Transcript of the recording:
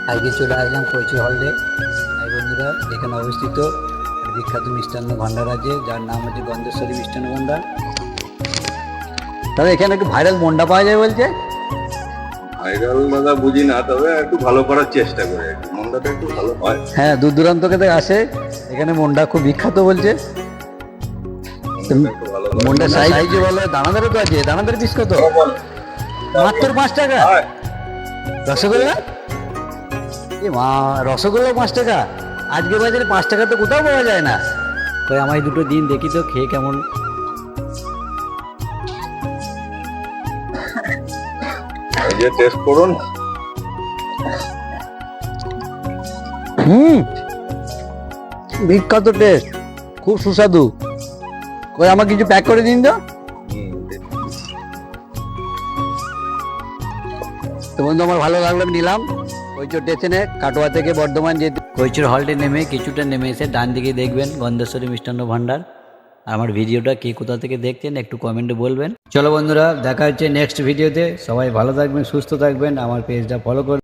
আজকে চলে আসলাম কৈচি হলডে। তাই বন্ধুরা, এখানে অবস্থিত বিখ্যাত মিষ্টান্ন ভাণ্ডার আছে, যার নাম হচ্ছে গন্ধেশ্বরী মিষ্টান্ন ভাণ্ডার। তবে এখানে একটু ভাইরাল মন্ডা পাওয়া যায় বলছে। ভাইরাল দাদা বুঝি না, তবে একটু ভালো করার চেষ্টা করে, মন্ডাটা একটু ভালো হয়। হ্যাঁ, দূর দূরান্ত থেকে আসে, এখানে মন্ডা খুব বিখ্যাত বলছে। মন্ডাটা একটু ভালো হয়। মন্ডা সাইজ বলে, দানাদারও তো আছে। দানাদার পিস কত? মাত্র 5 টাকা। হয়। রসগোল্লা, এ মা, রসগোল্লা 5 টাকা? আজকে বাজারে 5 টাকা তো কোথাও পাওয়া যায় না। তো আমায় দুটো দিন দেখি তো খেয়ে কেমন। এই যে টেস্ট করুন। বিখ্যাত টেস্ট, খুব সুস্বাদু। কই আমাকে কিছু প্যাক করে দিন তো। তো বন্ধু, আমার ভালো লাগলো, নিলাম। কৈচর স্টেশনে কাটোয়া থেকে বর্ধমান যেতে কৈচর হল্টে নেমে কিছুটা নেমে এসে ডান দিকে দেখবেন গন্ধেশ্বরী মিষ্টান্ন ভাণ্ডার। আমার ভিডিওটা কে কোথা থেকে দেখছেন একটু কমেন্টে বলবেন। চলো বন্ধুরা, দেখা হচ্ছে নেক্সট ভিডিওতে। সবাই ভালো থাকবেন, সুস্থ থাকবেন, আমার পেজটা ফলো করবেন।